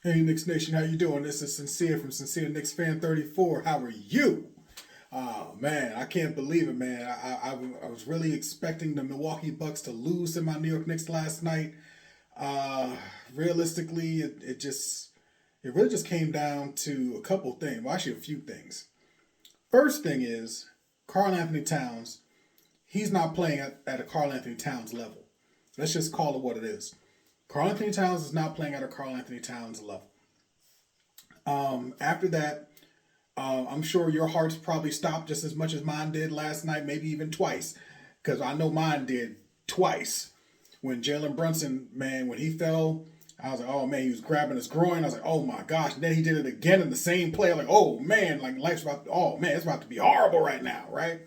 Hey Knicks Nation, how you doing? This is Sincere from Sincere Knicks Fan 34. How are you? Oh man, I can't believe it, man. I was really expecting the Milwaukee Bucks to lose to my New York Knicks last night. Uh, Realistically, it really just came down to a couple things. Well, actually, a few things. First thing is Karl Anthony Towns. He's not playing at a Karl Anthony Towns level. Let's just call it what it is. Karl Anthony Towns is not playing at a Karl Anthony Towns level. After that, I'm sure your hearts probably stopped just as much as mine did last night, maybe even twice, because I know mine did twice. When Jalen Brunson, man, when he fell, I was like, oh man, he was grabbing his groin. I was like, oh my gosh. And then he did it again in the same play. I'm like, oh man, like life's about, oh man, it's about to be horrible right now, right?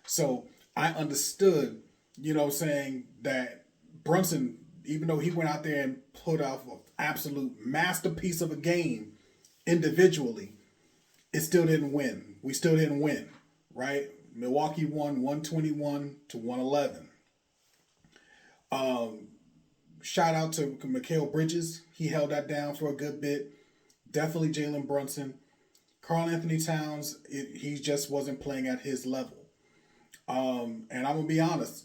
So I understood, saying that Brunson, even though he went out there and put off an absolute masterpiece of a game individually, it still didn't win. We still didn't win, right? Milwaukee won 121 to 111. Shout out to Mikal Bridges. He held that down for a good bit. Definitely Jalen Brunson. Karl Anthony Towns, he just wasn't playing at his level. And I'm going to be honest.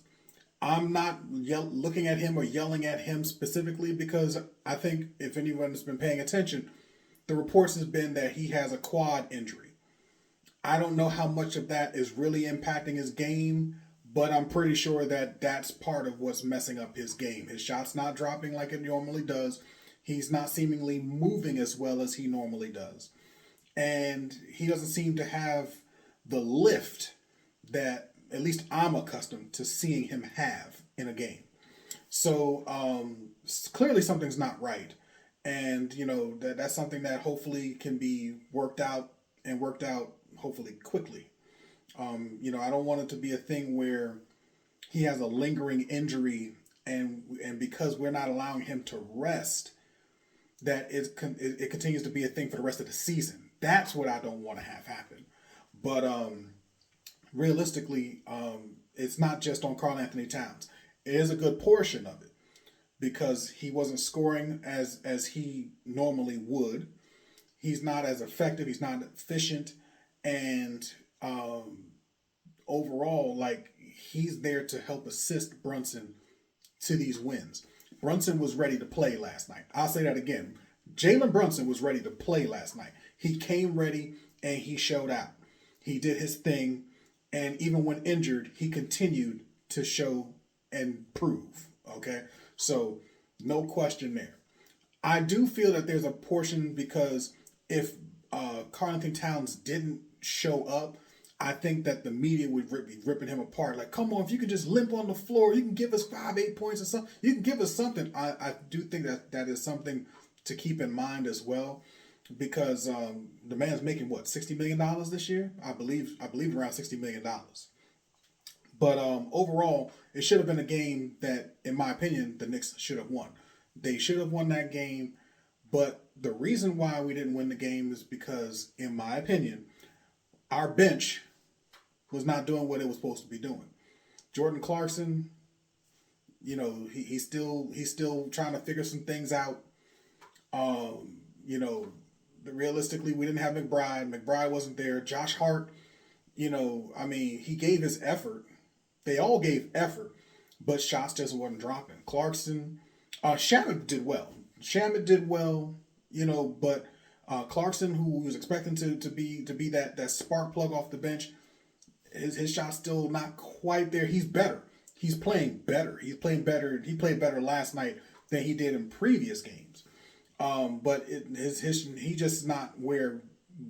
I'm not looking at him or yelling at him specifically because I think if anyone's been paying attention, the reports has been that he has a quad injury. I don't know how much of that is really impacting his game, but I'm pretty sure that that's part of what's messing up his game. His shot's not dropping like it normally does. He's not seemingly moving as well as he normally does. And he doesn't seem to have the lift that at least I'm accustomed to seeing him have in a game. So clearly something's not right. And, that's something that hopefully can be worked out and worked out hopefully quickly. I don't want it to be a thing where he has a lingering injury and because we're not allowing him to rest, that it continues to be a thing for the rest of the season. That's what I don't want to have happen. But realistically, it's not just on Karl Anthony Towns. It is a good portion of it because he wasn't scoring as he normally would. He's not as effective. He's not efficient, and overall, like he's there to help assist Brunson to these wins. Brunson was ready to play last night. I'll say that again. Jalen Brunson was ready to play last night. He came ready and he showed out. He did his thing, and even when injured, he continued to show and prove. Okay, so no question there. I do feel that there's a portion because if Karl Anthony Towns didn't show up, I think that the media would be ripping him apart. Like, come on, if you could just limp on the floor, you can give us 5, 8 points or something. You can give us something. I do think that is something to keep in mind as well, because the man's making what, $60 million this year? I believe around $60 million. But overall, it should have been a game that, in my opinion, the Knicks should have won. They should have won that game, but the reason why we didn't win the game is because, in my opinion, our bench was not doing what it was supposed to be doing. Jordan Clarkson, he's still trying to figure some things out. Realistically, we didn't have McBride. McBride wasn't there. Josh Hart, he gave his effort. They all gave effort, but shots just wasn't dropping. Clarkson, Shamit did well. But Clarkson, who was expecting to be that spark plug off the bench, his shot's still not quite there. He's better. He's playing better. He's playing better. He played better last night than he did in previous games. But he just not where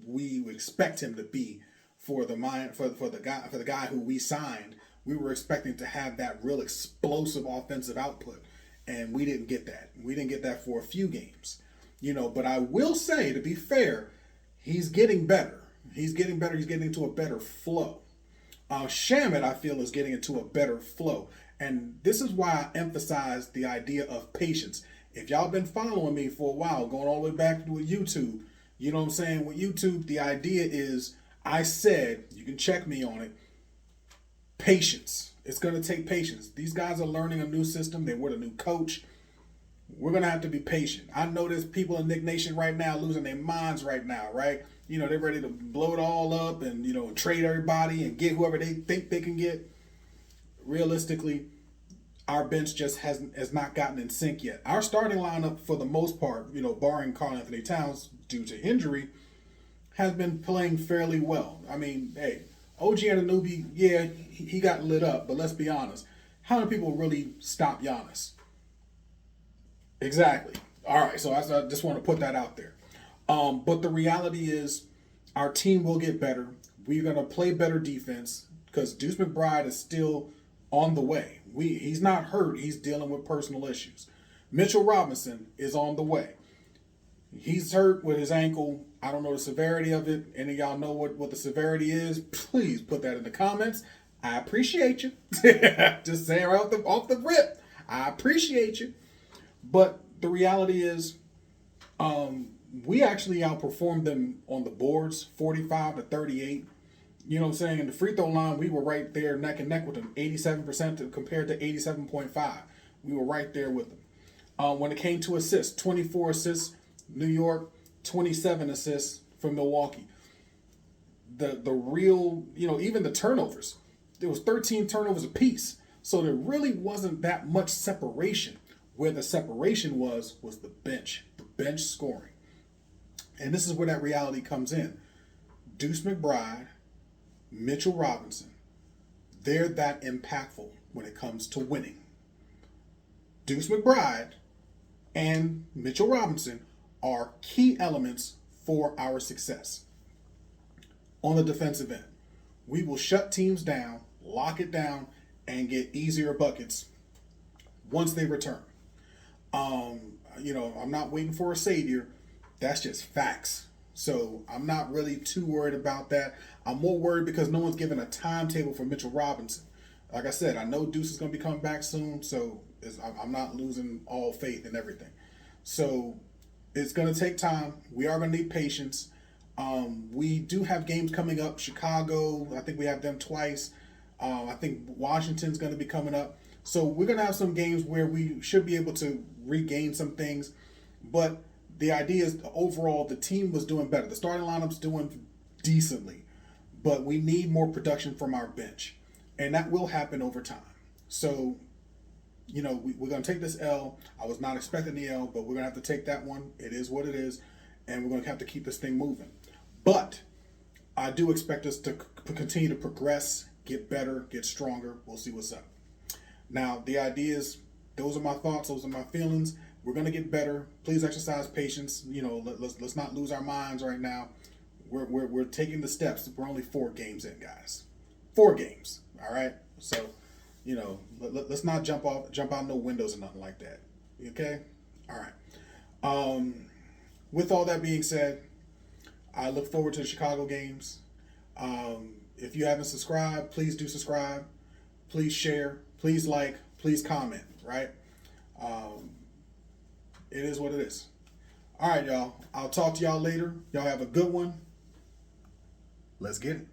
we would expect him to be for the guy who we signed. We were expecting to have that real explosive offensive output, and we didn't get that. We didn't get that for a few games, But I will say, to be fair, he's getting better. He's getting better. He's getting into a better flow. Shamit, I feel, is getting into a better flow, and this is why I emphasize the idea of patience. If y'all been following me for a while, going all the way back to YouTube, you know what I'm saying? With YouTube, the idea is, I said, you can check me on it, patience. It's going to take patience. These guys are learning a new system. They were the new coach. we're going to have to be patient. I know there's people in Nick Nation right now losing their minds right now, right? You know, they're ready to blow it all up and, you know, trade everybody and get whoever they think they can get. Realistically, our bench just has not gotten in sync yet. Our starting lineup, for the most part, you know, barring Karl Anthony Towns due to injury, has been playing fairly well. I mean, hey, OG Anunoby, yeah, he got lit up, but let's be honest. How many people really stop Giannis? Exactly. All right, so I just want to put that out there. But the reality is, our team will get better. We're going to play better defense because Deuce McBride is still on the way. He's not hurt. He's dealing with personal issues. Mitchell Robinson is on the way. He's hurt with his ankle. I don't know the severity of it. Any of y'all know what the severity is? Please put that in the comments. I appreciate you. Just saying right off the rip. I appreciate you. But the reality is, we actually outperformed them on the boards, 45-38. You know what I'm saying? In the free throw line, we were right there neck and neck with them, 87% compared to 87.5. We were right there with them. When it came to assists, 24 assists, New York, 27 assists from Milwaukee. The real, you know, even the turnovers, there was 13 turnovers apiece. So there really wasn't that much separation. Where the separation was the bench scoring. And this is where that reality comes in. Deuce McBride, Mitchell Robinson, they're that impactful when it comes to winning. Deuce McBride and Mitchell Robinson are key elements for our success. On the defensive end, we will shut teams down, lock it down, and get easier buckets once they return. You know, I'm not waiting for a savior. That's just facts. So I'm not really too worried about that. I'm more worried because no one's given a timetable for Mitchell Robinson. Like I said, I know Deuce is going to be coming back soon, so I'm not losing all faith in everything. So it's going to take time. We are going to need patience. We do have games coming up. Chicago, I think we have them twice. I think Washington's going to be coming up. So we're going to have some games where we should be able to regain some things. But the idea is overall the team was doing better. The starting lineup's doing decently. But we need more production from our bench. And that will happen over time. So, you know, we're going to take this L. I was not expecting the L, but we're going to have to take that one. It is what it is. And we're going to have to keep this thing moving. But I do expect us to continue to progress, get better, get stronger. We'll see what's up. Now, the idea is, those are my thoughts, those are my feelings. We're going to get better. Please exercise patience. You know, let's not lose our minds right now. We're taking the steps. We're only 4 games in, guys. 4 games, all right? So, you know, let's not jump out no windows or nothing like that. Okay? All right. With all that being said, I look forward to the Chicago games. If you haven't subscribed, please do subscribe. Please share. Please like. Please comment, right? It is what it is. All right, y'all. I'll talk to y'all later. Y'all have a good one. Let's get it.